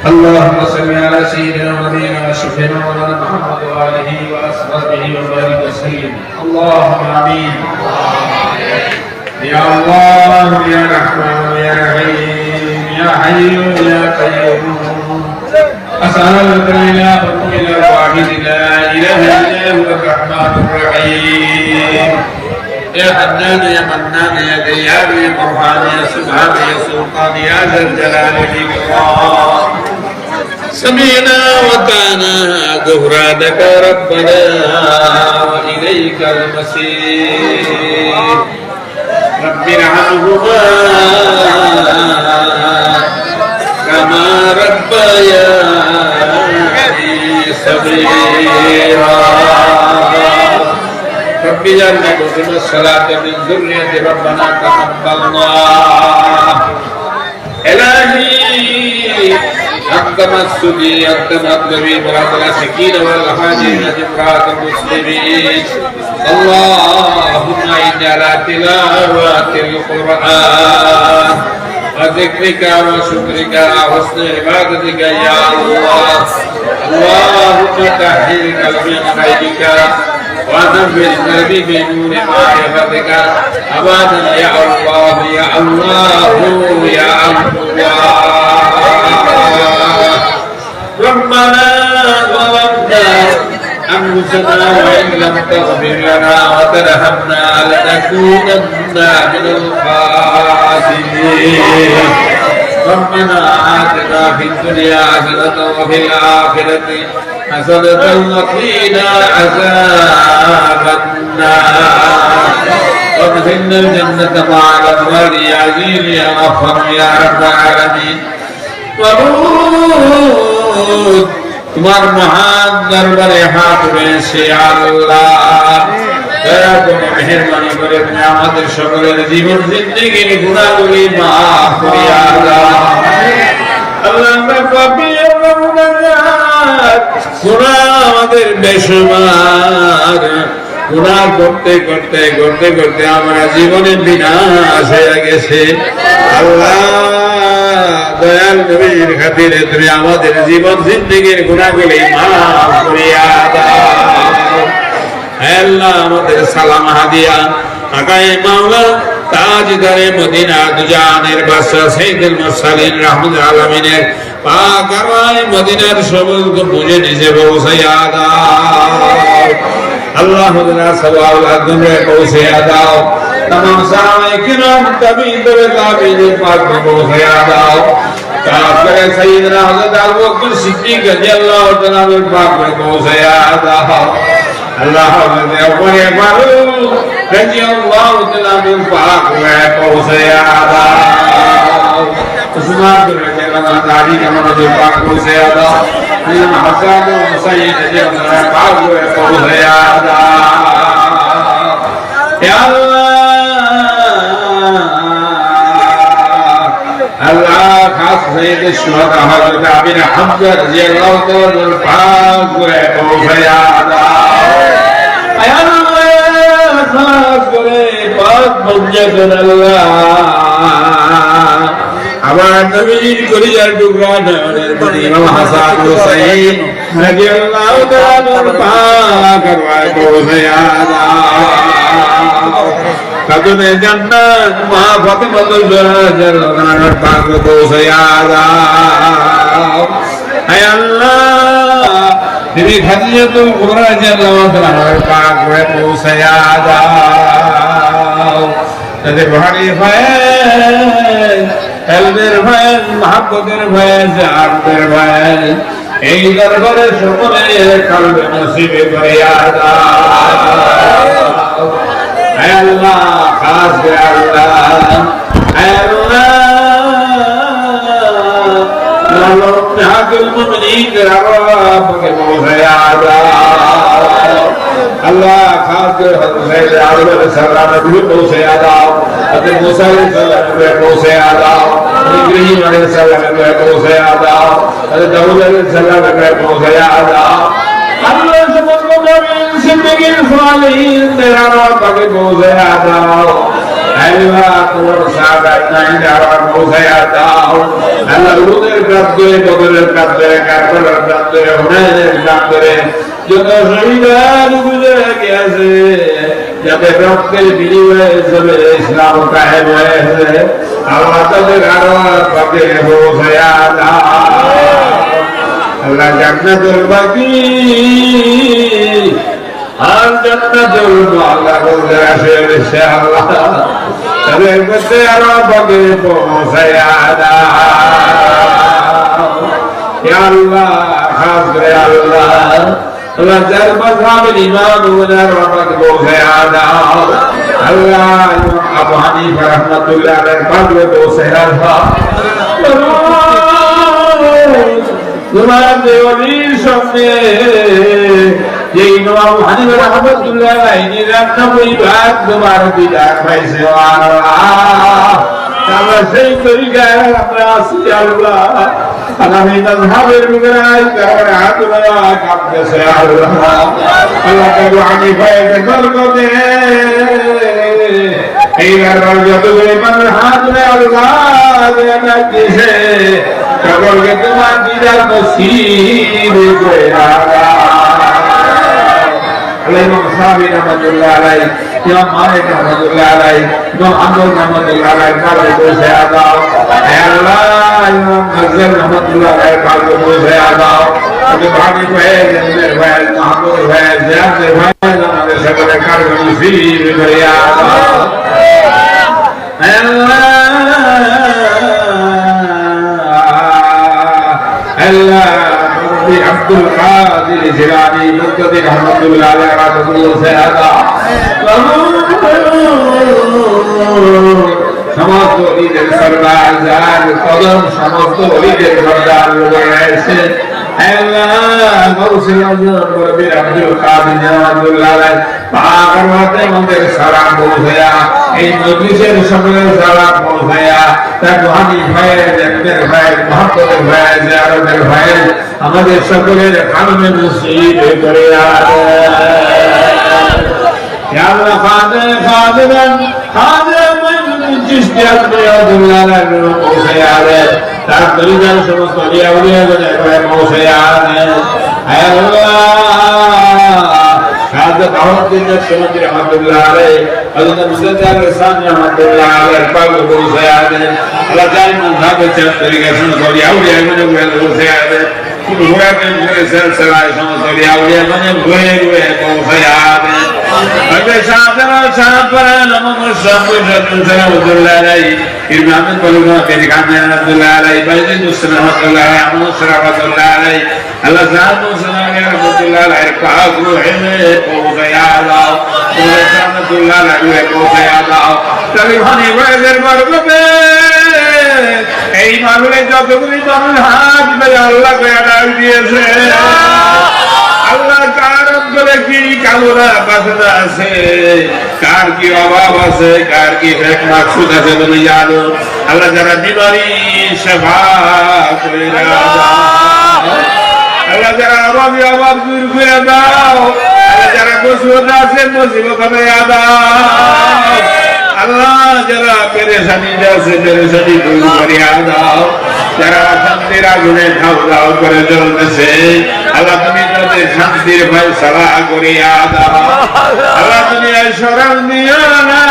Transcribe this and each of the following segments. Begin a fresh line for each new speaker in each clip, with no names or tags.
اللهم صل على سيدنا ونبينا وشفيعنا مولانا محمد وآله وأصحابه وبارك وسلم. اللهم آمين. يا الله يا رحمن يا رحيم يا حي يا قيوم أسألك الإله إلى الواحد لا إله إلا هو الرحمن الرحيم. يا حنان يا منان يا ديان يا قرآن يا سبحان يا سلطان يا ذا الجلال والإكرام. سمعنا وطعنا غفرانك ربنا وإليك المصير. رب ارحمهما كما ربياني صغيرا. رب اجعلنا مقيم الصلاة من ذرية ربنا تقبل الله. إلهي أنت مسجدي أنت مطلبي مراد السكينة والحاجين جمرات المسلمين. اللهم إني على تلاوة القرآن وذكرك وشكرك وحسن عبادتك يا الله. اللهم طهر قلبي من غيبك ونور قلبي بنور معرفتك أبدا يا الله يا الله يا الله. ربنا ظلمنا أنفسنا وإن لم تغفر لنا وترحمنا لنكونن من الخاسرين. ربنا آتنا في الدنيا حسنة وفي الآخرة حسنة وقنا عذاب النار. وادخلنا الجنة مع الأبرار يا عزيز يا غفار يا رب العالمين. তোমার মহান দরবারে হাত রয়েছে আল্লাহ, দয়া করে মেহেরবানি করে তুমি আমাদের সকলের জীবন জিন্দেগির গুনাহগুলি মাফ করিয়া দাও। আল্লাহ আমরা পাপী এবং গুনাহগার, গুনাহ আমাদের বেশুমার। গুনাহ করতে করতে করতে করতে আমরা জীবনে বিনাশ হয়ে গেছে। আল্লাহ দয়াল নবীর খাতিরে তুমি আমাদের জীবন জিন্দেগির গুনাহগুলি মাফ করিয়া দাও। হে আল্লাহ আমাদের সালাম হাদিয়া আকায়ে মাওলা তাজদারে মদিনা দুজানের বাদশা সাইয়্যিদুল মুরসালিন রাহমাতুল আলামিনের পাক আরওয়ায়ে মদিনার সবুজ বুঝে নিজে পৌঁছাইয়া দাও। আল্লাহ তাআলা সওয়ালাত দুনিয়া পৌঁছাইয়া দাও। तमाम साहबाए किराम ताबीन ताबीन पाक में पहुंचाया दाओ। काफिर सैयदना हज़रत अबू बकर सिद्दीक़ रज़ियल्लाहु तआला अन्हु पाक में पहुंचाया दाओ। अल्लाह हज़रत उमर फारूक रज़ियल्लाहु तआला अन्हु पाक में पहुंचाया दाओ। उस्मान रज़ियल्लाहु ताली का जो पाक पहुंचाया दाओ। हसन हुसैन रज़ियल्लाहु पाक में पहुंचाया दाओ। या अल्लाह खास सैयद शुहदा हज़रत अबी हमजा रज़ियल्लाहु तआला पाक में पहुंचाया दाओ। या अल्लाह खास करे पाक मंजर अल्लाह আমার নবীর কলিজার টুকরা নয়নের মণি ইমাম হাসান হুসাইন রাদিয়াল্লাহু তাআলা পাক আরওয়ায়ে পৌঁছায়া দাও। কাদমে জান্নাত মা ফাতেমাতুল জোহরা রাদিয়াল্লাহু পাক পৌঁছায়া দাও। হে আল্লাহ বিবি খাদিজাতুল কুবরা রাদিয়াল্লাহু তাআলা পাক পৌঁছায়া দাও। তাদের ভারী ফয়েজ এলমের ফয়েজ মহব্বতের ফয়েজ আরদের ফয়েজ এই দরবারে সকলের কলবে নসিবে করিয়া দাও। হে আল্লাহ খাস হে আল্লাহ, হে আল্লাহ হাকুল মুমিনিন রাব্বাকে পৌঁছায়া দাও। আল্লাহ খাস করে হযরত আলী সাল্লাল্লাহু আলাইহি পৌঁছায়া দাও। हज़रत मूसा अलैहिस्सलाम को पहुंचाया दाओ। इब्राहीम अलैहिस्सलाम को पहुंचाया दाओ। हज़रत दाऊद अलैहिस्सलाम को पहुंचाया दाओ। अल्लाह सबको नबी जिंदगी सालिहीन तेरा नाम पके पहुंचाया दाओ। আল্লাহ তোমার সাহায্য নাই যাওয়ার পৌঁছায়া দাও আল্লাহ উহুদের প্রান্তরে বদরের প্রান্তরে কারবালার প্রান্তরে হুনাইনের প্রান্তরে যত শহীদান গুজরে গেছে যাতে রক্তের বিনিময়ে চলে ইসলাম কায়েম হয়েছে আল্লাহ তাদের আরো পাকে পৌঁছায়া দাও আল্লাহ জান্নাতুল বাকি আর জান্নাতুল মালা বলতে আসে ইনশাআল্লাহ তাদের মধ্যে আরো পাকে পৌঁছায়া দাও ইয়া আল্লাহ খাস করে আল্লাহ আল্লাহ যার মাযহাবের ইমাম ওনার পাকে পৌঁছায়া দাও আল্লাহ আবু হানিফা রাহমাতুল্লাহ আলাইহি পাকে পৌঁছায়া দাও তোমার দেওয়ালির সঙ্গে যে ইমাম হানিফা রাহমাতুল্লাহ আলাইহি ৯৯ ভাগ তোমার দিদার পাইছে আল্লাহ আমরা সেই তরিকায় আমরা আছি আল্লাহ আগামী মাযহাবের লোকেরাই কারণে হাত লাগা কাঁপতেছে আল্লাহ আল্লাহ আবু হানিফার বরকতে এইবার যতগুলো মানুষ হাত লাগে আল্লাহ দিয়েছে সকলকে তোমার দিদার নসিব করে ইমাম সাহাবী রাহমাতুল্লাহ আলাইহি ইমাম মালিক রাহমাতুল্লাহ আলাইহি ইমাম আহমদ রাহমাতুল্লাহ আলাইহি কাছে বসে দাও হে আল্লাহ ইমাম নাযর রাহমাতুল্লাহ আলাইহি কাছে বসে দাও আবু হানিফা ভাইয়ের ভাই মাহমুদ ভাই জিয়াদ ভাই আমাদের সকলে কারণে নসিব করে দাও হে আল্লাহ আল্লাহ আব্দুল কাদের জিলানী মুক্তাদির রহমাতুল্লাহ আলাইহি রাহমাতুল্লাহ সাহাবা সমস্ত ওলিদের সরদার যার কদম সমস্ত ওলিদের সরদার রয়েছে আল্লাহ গৌসুল আজম বরবির আব্দুল কাদের রহমাতুল্লাহ আলাইহি পাক রহমতে আমাদের সালাম পৌঁছায়া এই মজলিসের সকলের সালাম পৌঁছায়া তার হানি ভাইয়ের জানদের ভাই মহব্বতের ভাই জিয়ারতের ভাই আমাদের সকলের কালমে নসিব করে ইয়া আল্লাহ খাদেমান চিশতি আব্দুল্লাহ আলাইহি পৌঁছায়া তার পরিবার সমস্ত আলিয়া উলিয়াদের ভাই পৌঁছায়া হে আল্লাহ حضرت عمر بن الشمس رحمة الله عليه حضرت مسلم الرسان رحمة الله عليه الفاظ ابو سعيد الله تعالى من ذهب الطريقة سنة أولياء من ابو سعيد كل هو من سلسلة سنة أولياء من ابو سعيد هذا شاطر شاطر لما مشرف رحمة الله عليه إمام البلوغ بن كامل رحمة الله عليه بيت مسلم رحمة الله عليه عمر رحمة الله عليه الله تعالى مسلم رحمة الله عليه فاق روحه পৌঁছায়া রহমাতুল্লাহ আলাইহি পৌঁছায়া দাও তালিবানি ভাইদের বরকতে এই মাহফিলে যতগুলি মানুষ হাত মেলে আল্লাহকে ডাক দিয়েছে আল্লাহ কার অন্তরে কি কামনা বাসনা আছে কার কি অভাব আছে কার কি মাকসুদ আছে তুমি জানো আল্লাহ যারা বিমারি সেবা করে দাও আল্লাহ যারা অভাব দূর করে দাও যারা মুসিবত আছে মুসিবত হয়ে দাও আল্লাহ যারা পেরেশানি আছে পেরেশানি দূর করিয়া দাও যারা শান্তির আগুনে ধাও ধাও করে জ্বলতেছে আল্লাহ তুমি তাদের শান্তির ফয়সালা করিয়া দাও আল্লাহ তুমি শরণ দিও না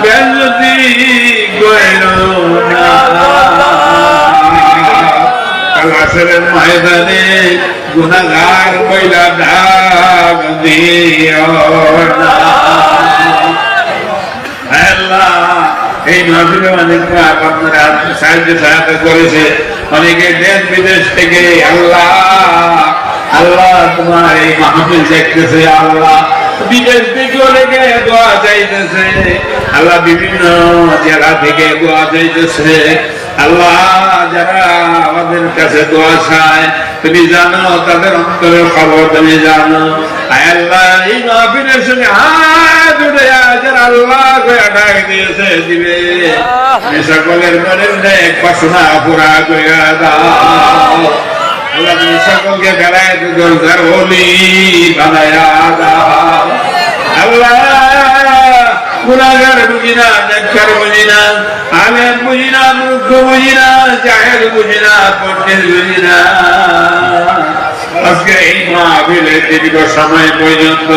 বেজ্জতি কইরো না কালাসের ময়দানে গুনাহগার কইলা দাগ দিও না আল্লাহ এই মাহফিলে অনেক আপনারা সাহায্য করেছে অনেকে দেশ বিদেশ থেকে আল্লাহ আল্লাহ তোমার এই মাহফিল দেখতেছে আল্লাহ বিদেশ থেকে অনেকে দোয়া চাইতেছে আল্লাহ বিভিন্ন জেলা থেকে দোয়া চাইতেছে আল্লাহ যারা আমাদের কাছে দোয়া চায় তুমি জানো তাদের অন্তরের খবর তুমি জানো আল্লাহ এই মাহফিলের সঙ্গে হাত উঠে যারা আল্লাহ ডাক দিয়েছে দিবে সকলের মনের নেক বাসনা পুরা করে দাও আল্লাহ তুমি সকলকে বেলায় দরজার ওলি বানায়া দাও আল্লাহ গুনাহগার বুঝি না, নেককার বুঝি না, আলেম বুঝি না, মূর্খ বুঝি না, জাহেল বুঝি না, পণ্ডিত বুঝি না। আজকে এই মাহফিলে দীর্ঘ সময় পর্যন্ত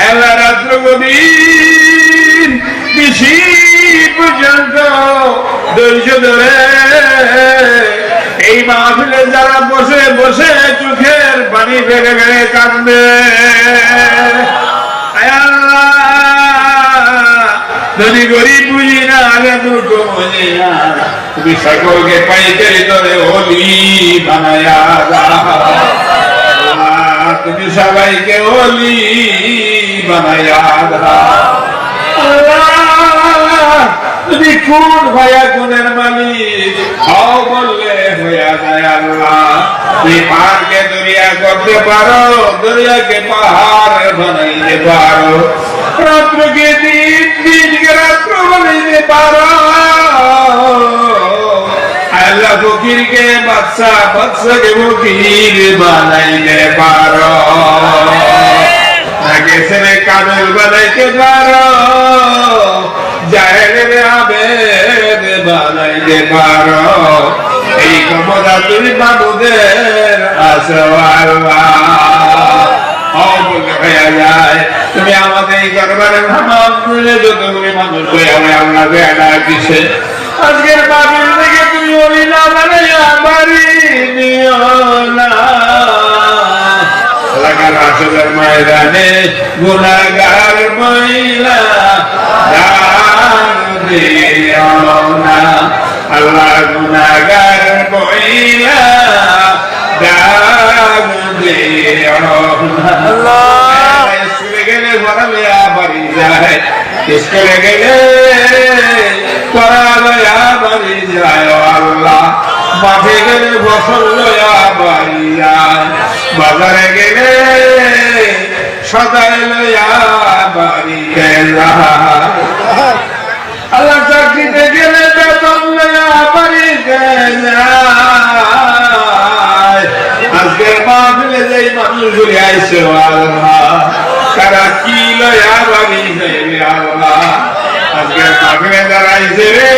আল্লাহ রাত্র গভীর নিশি পর্যন্ত ধৈর্য ধরে এই মাহফিলে যারা বসে বসে চোখের পানি ফেলে ফেলে কাঁদবে, ধনী গরিব বুঝি না, আগে মূর্খ বুঝি না, তুমি সকলকে পাইকারি দরে ওলি বানায়া দাও, তুমি সবাইকে ওলি বানায়া দাও। তুমি কোন ভাইয়া কোনের মালিক হও বললে হইয়া যায় আল্লাহ। তুমি পাহাড়কে দরিয়া করতে পারো, দরিয়াকে পাহাড় বানাইতে পারো, রাত্রকে দিন, দিনকে রাত্র বানাইতে পারো। আল্লাহ ফকিরকে বাদশা, বাদশাকে ফকির বানাইতে পারো, তাকে ছেলে কামেল বানাইতে পারো, জাহেলের আবেদ বানাইতে পারো। এই ক্ষমতা তুমি বাবুদের আছো আল্লাহ। বলতে হয়ে যায় তুমি আমাদের এই দরবারে যতগুলি মানুষ হয়ে আল্লাহ বেড়া দিছে, আজকের মাহফিল থেকে তুমি ওলি না বানাইয়া বাড়ি নিও না। লাগার আসলের ময়দানে গুনাহগার মহিলা দিও না, আল্লাহ গুনাহগার মহিলা দিও না। স্কুলে গেলে পড়ালেয়া বাড়ি যায়, স্কুলে গেলে পড়ালেয়া বাড়ি যায় আল্লাহ, মাঠে গেলে ফসল লয়া বাড়ি যায়, বাজারে গেলে সদাই লয়া বাড়িতে যায়, আল্লাহ চাকরিতে গেলে বেতন লয়া বাড়িতে যায়। আজকের মাহফিলে যেই মানুষগুলি আইছে আল্লাহ, তারা কি লয়া বাড়ি যাইবে আল্লাহ। আজকের মাহফিলে যারা আইছে রে,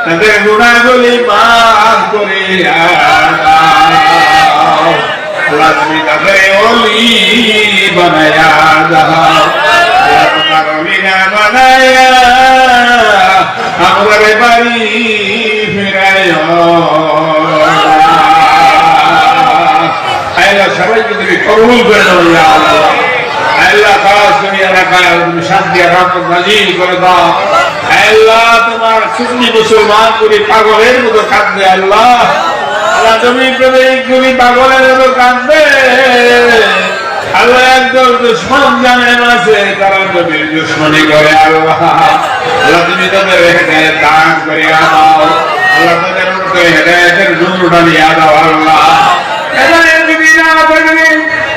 তাদের গুনাহগুলি মাফ করে আল্লাহ, তুমি তাদের ওলি বানায়া দাও। তোমার ওলি না বানায়া আমাদের বাড়ি ফিরায়। আল্লাহ সবাইকে তুমি কবুল করে দাও ইয়া আল্লাহ। আল্লাহ খাস তুমি এলাকায় তুমি শান্তি আর রহমত নাজিল করে দাও। আল্লাহ তোমার সুন্নি মুসলমান গুলি পাগলের মতো কাঁদবে আল্লাহ, আল্লাহ তুমি গুলি পাগলের মতো কাঁদবে আল্লাহ। একদল দুশ্মন জানেন আছে, তারা নবীর দুশ্মনী করে আল্লাহ, আল্লাহ তুমি তাদের হেদায়েত দান করিয়া দাও আল্লাহ, তাদের মধ্যে হেদায়েতের নূর ঢালিয়া দাও আল্লাহ। হেদায়েত যদি না থাকলে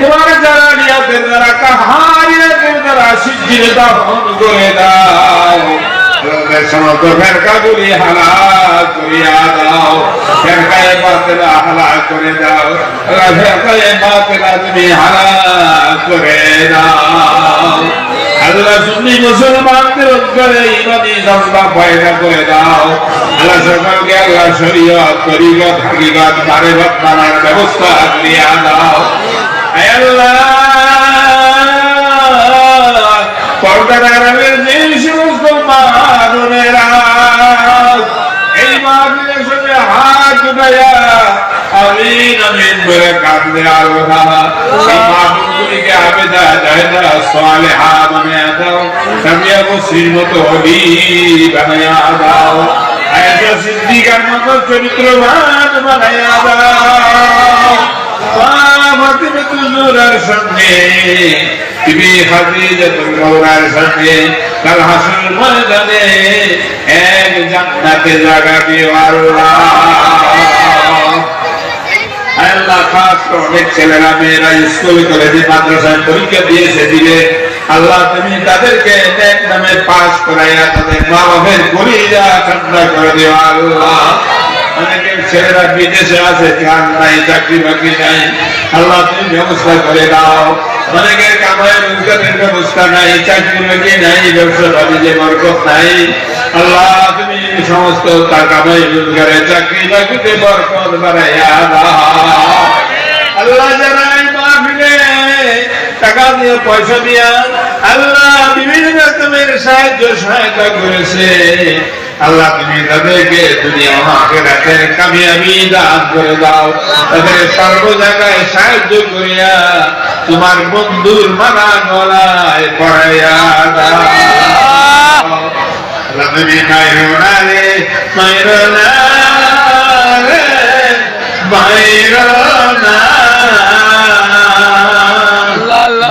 তোমার যারা নিয়াতের যারা কাহারিয়াতের যারা সিদ্ধির দাফন করে দাও, সমস্ত ফেরকাগুলি হালাক করিয়া দাও, ফেরকায়ে বাতিলা হালাক করে দাও, ফেরকায়ে বাতিলা তুমি হালাক করে দাও আল্লাহ। সুন্নি মুসলমানদের উদ্ধারে ইমানি জজবা পয়দা করে দাও আল্লাহ। সকলকে আল্লাহ শরীয়ত, তরিকত, হাকিকত, মারিফত মানার ব্যবস্থা করিয়া দাও আল্লাহ। পর্দার আড়ালের যে সমস্ত মা-বোনেরা এই মাহফিলের সঙ্গে হাত উঠাইয়া আমিন আমিন বলে কাঁদবে আল্লাহ, এই মা-বোনগুলিকে আবেদা জাহেদা সালেহা বানায়া দাও, সামিয়া বসির মতো ওলি বানায়া দাও, আয়েশা সিদ্দিকার মতো চরিত্রবান বানায়া দাও। ফাতিমাতুল জোহরার সঙ্গে বিবি খাদিজাতুল কুবরার সঙ্গে কাল হাসর ময়দানে এক জান্নাতে জায়গা দিও আল্লাহ। আল্লাহ খাস করে অনেক ছেলেরা মেয়েরা স্কুল কলেজে মাদ্রাসায় পরীক্ষা দিয়েছে, দিলে আল্লাহ তুমি তাদেরকে নেক নামে পাস করাইয়া তাদের মা বাপের কলিজা ঠান্ডা করে দিও আল্লাহ। অনেকের ছেলেরা বিদেশে আছে, কাজ নাই, চাকরি বাকরি নাই, আল্লাহ তুমি ব্যবস্থা করে দাও। অনেকের কামায় রোজগারের ব্যবস্থা নাই, চাকরি বাকরি নাই, ব্যবসা বাণিজ্যে বরকত নাই, আল্লাহ তুমি সমস্ত তার কামাই রোজগারে চাকরি বাকরিতে বরকত বাড়াইয়া দাও। আল্লাহ যারা এই মাহফিলে টাকা দিয়ে পয়সা দিয়া আল্লাহ বিভিন্ন রকমের সাহায্য সহায়তা করেছে, আল্লাহ তুমি তাদেরকে দুনিয়া আখিরাতের কামিয়াবি দান করে দাও। তাদের সর্ব জায়গায় সাহায্য করিয়া তোমার বন্ধুর মালা গলায় পড়াইয়া দাও। আল্লাহ তুমি মাইরোনা রে, মাইরোনা রে, মাইরোনা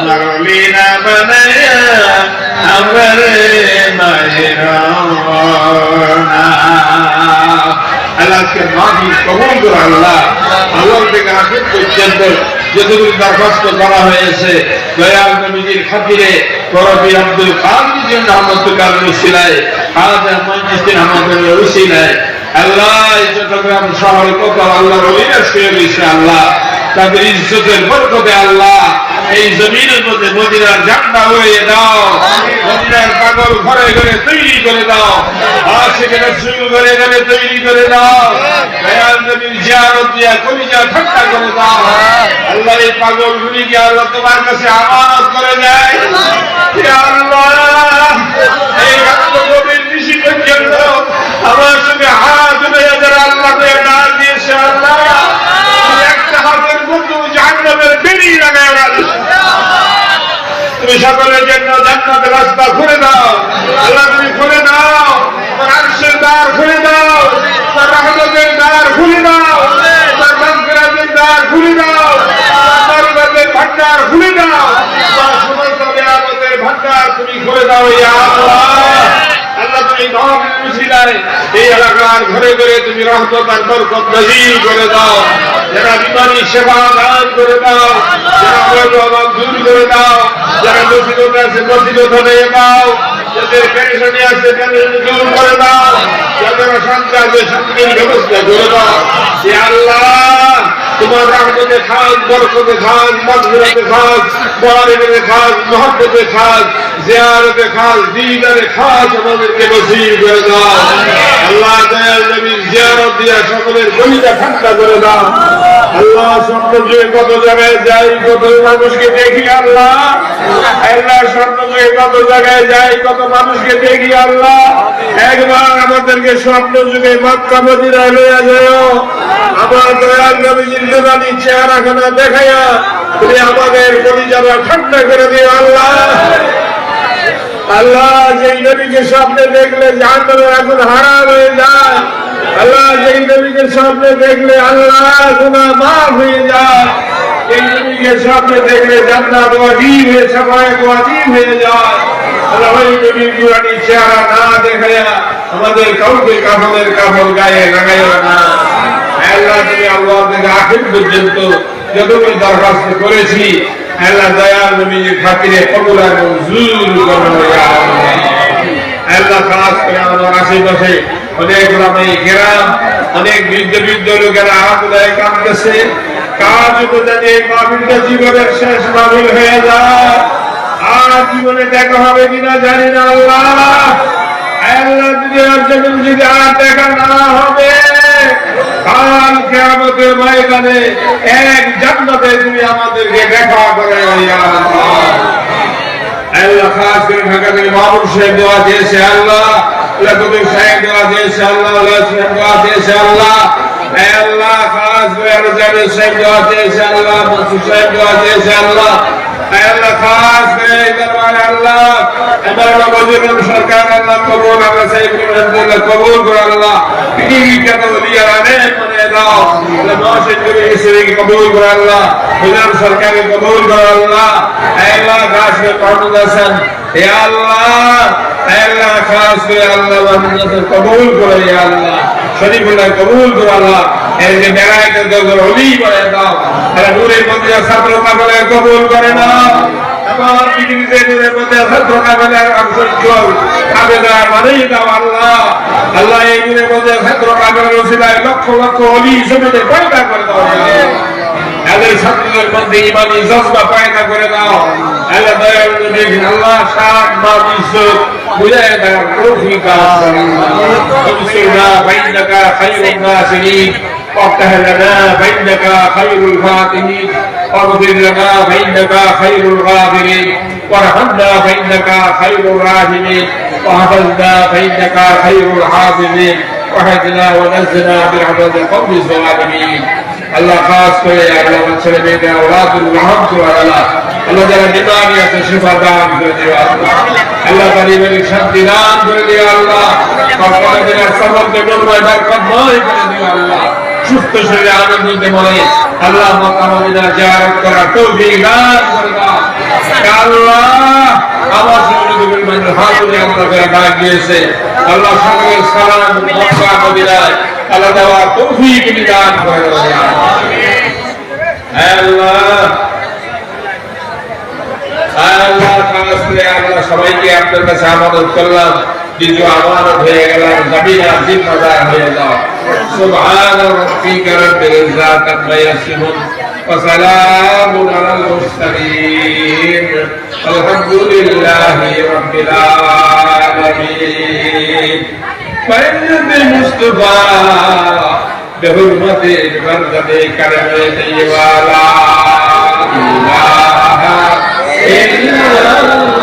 মারলিনা বানায়া আমরে মাইরোনা। আল্লাহকে মাফি কবুল করো আল্লাহ। আল্লাহ থেকে আখির পর্যন্ত যতগুলো দরখাস্ত করা হয়েছে দয়াল নবীজির খাতিরে করবি আব্দুল কাদের জন্য রহমতুল্লাহ উসিলায়, খাজা মঈনুদ্দিন আহমদের উসিলায় আল্লাহ চট্টগ্রাম শহর কত আল্লাহর ওলিরা শুয়ে রয়েছে আল্লাহ, তাদের ইজ্জতের বরকতে আল্লাহ এই জমিনের মধ্যে মদিনার ঝান্ডা উড়িয়ে দাও, মদিনার পাগল ঘরে ঘরে তৈরি করে দাও, আশিকে রাসূল ঘরে ঘরে তৈরি করে দাও, দয়াল নবীর জিয়ারত দিয়া কলিজা ঠান্ডা করে দাও। আল্লাহ এই পাগল গুলিকে আল্লাহ তোমার কাছে আমানত করে দেয়। ইয়া আল্লাহ এই রক্ত গভীর নিশি পর্যন্ত আমার সঙ্গে হাত ধরে যারা আল্লাহকে ডাক দিয়েছে আল্লাহ একটা হাতের মধ্যে জাহান্নামের বেড়ি লাগায় তুমি সকলের জন্য জান্নাতের রাস্তা খুলে দাও। আল্লাহ তুমি খুলে দাও, তোমার আরশের দ্বার খুলে দাও, তোমার রহমতের দ্বার খুলে দাও, তোমার মাগফিরাতের দ্বার খুলে দাও, তোমার রহমতের ভান্ডার খুলে দাও, তোমার সমস্ত নিয়ামতের ভান্ডার তুমি খুলে দাও। ইয়া আল্লাহ আল্লাহ তুমি মাহফিল উসিলায় এই এলাকার ঘরে ঘরে তুমি রহমত আর বরকত নাযিল করে দাও। যারা বিমারি সেবা দান করে দাও, যারা অভাব দূর করে দাও, যারা মুসিবত আছে মুসিবত হয়ে দাও, যাদের পেরেশানি আছে পেরেশানি দূর করে দাও, যাদের শান্তি আছে শান্তির ব্যবস্থা করে দাও। ইয়া আল্লাহ তোমার রহমতে খাস, বরকতে খাস, মাগফিরাতে খাস, বরকতে খাস, মহব্বতে খাস, জিয়ারতে খাস, দিদারে খাস আমাদেরকে নসিব করে দাও। আল্লাহ দয়াল নবীর জিয়ারত দিয়া সকলের গলিটা ঠান্ডা করে দাও। আল্লাহ স্বপ্ন যুগে কত জায়গায় যাই, কত মানুষকে দেখি আল্লাহ, আল্লাহ স্বপ্ন যুগে কত জায়গায় যাই, কত মানুষকে দেখি আল্লাহ, একবার আমাদেরকে স্বপ্ন যুগে মক্কা মদিনায় লইয়া যাও। আমার দয়াল নবীজির নুরানি চেহারাখানা দেখাইয়া তুমি আমাদের কলিজাটা ঠান্ডা করে দিও আল্লাহ। আল্লাহ যেই নবীকে স্বপ্নে দেখলে জাহান্নামের আগুন হারাম হয়ে যায়, আল্লাহ যেই নবীকে স্বপ্নে দেখলে আল্লাহ গুনাহ মাফ হয়ে যায়, এই নবীকে স্বপ্নে দেখলে জান্নাত ওয়াজিব হয়ে শাফায়াত ওয়াজিব হয়ে যায়। আল্লাহ ওই নবীর নুরানি চেহারা না দেখাইয়া আমাদের কাউকে কাফনের কাপড় গায়ে লাগাইও না। আল্লাহ তুমি আল্লাহ থেকে আখির পর্যন্ত যতগুলো দরখাস্ত করেছি আল্লাহ দয়াল নবীর খাতিরে কবুল আর মঞ্জুর করো ইয়া আল্লাহ। আল্লাহ খাস করে আমার আশেপাশে অনেক গ্রামে গ্রাম অনেক বৃদ্ধ বৃদ্ধ লোকেরা আরামদায় কাঁদতেছে, কাজ জানি এই মাহফিলটা জীবনের শেষ মাহফিল হয়ে যায়, আর জীবনে দেখা হবে কিনা জানি না আল্লাহ। আল্লাহ যদি আর দেখা না হবে কাল কিয়ামতের ময়দানে এক জান্নাতে তুমি আমাদেরকে দেখা করে ইয়া আল্লাহ। আল্লাহ খাস করে ঢাকা থেকে মামুন সাহেব দোয়া দিয়েছে আল্লাহ, লকবুল সাহেব দোয়া দিয়েছে আল্লাহ, সাহেব দোয়া দিয়েছে আল্লাহ, আল্লাহ খাস করে আরজাবেল সাহেব দোয়া দিয়েছে আল্লাহ, মাসুদ সাহেব দোয়া দিয়েছে আল্লাহ, আল্লাহ খাস করে দরবার আল্লাহ আমরা বজরুল সরকার আল্লাহ কবুল, আমরা সাহেব আলহামদুলিল্লাহ কবুল করো আল্লাহ। পৃথিবী কে তো ওলিয়া আনে মনে দাও আল্লাহ, মাসে করে এসে কবুল করো আল্লাহ, হুজুর সরকার কবুল করো আল্লাহ। আল্লাহ খাস করে মাহমুদ হাসান হে আল্লাহ, আল্লাহ খাস করে আল্লাহ মাহমুদ কবুল করো ইয়া আল্লাহ, শরীফুল্লাহ কবুল করো আল্লাহ। এই যে বেলায়েতের দরবার ওলি বলে দাও, আল্লাহ নূরের মধ্যে ছাত্র কাফেলা কবুল করে নাও। আমার পৃথিবীতে নূরের মধ্যে ছাত্র কাফেলার অংশগ্রহণ আবেদন মানেই দাও আল্লাহ। আল্লাহ এই নূরের মধ্যে ছাত্র কাফেলার ওসিলায় লক্ষ লক্ষ ওলি হিসেবে পয়দা করে দাও। এদের ছাত্রদের মধ্যে ইমানি জজবা পয়দা করে দাও। আল্লাহ দয়াল নবী আল্লাহ শান মান ইজ্জত বুঝায় দাও তৌফিক দাও। তুসিনা বাইনাকা খায়রুন নাসিরিন وافتح لنا فإنك خير الفاتحين واغفر لنا فإنك خير الغافرين وارحمنا فإنك خير الراحمين وحفظنا فإنك خير الحافظين وحدنا ونزلنا برحمة القوم الظالمين الله خاص করে আল্লাহ ছেলে মেয়েদের আওলাদুল রহমত আল্লাহ আল্লাহ যারা বিমারি আছে শিফা দান করে দিও আল্লাহ। আল্লাহ পারিবারিক শান্তি দান করে দিও আল্লাহ। কবরের সবরকে নূরময় বরকতময় করে দিও আল্লাহ। সুস্থ শরীরে আনন্দে মনে আল্লাহ মক্কা মদিনা জিয়ারত করার তৌফিক দান করে দাও আল্লাহ। আমার সঙ্গে মানে হাতুরে আল্লাহ করে ডাক দিয়েছে আল্লাহ সকলের সালাম মক্কা মদিনায় আল্লাহ দেওয়া তৌফিক দান করে দাও আল্লাহ। আল্লাহ আল্লাহ সবাইকে আপনার কাছে আমানত করলাম, দ্বিতীয় আমানত হয়ে গেলাম, জমিনার জিম্মাদার হয়ে যাও। সুবহান রাব্বিকা রাব্বিল ইজ্জাতি আম্মা ইয়াসিফুন ওয়া সালামুন আলাল মুরসালিন আলহামদুলিল্লাহি রাব্বিল আলামিন। ফয়জুল মুস্তাফা বিহুরমতি বরকতে কারমে দিওয়ালা ইলাহা ইল্লাল্লাহ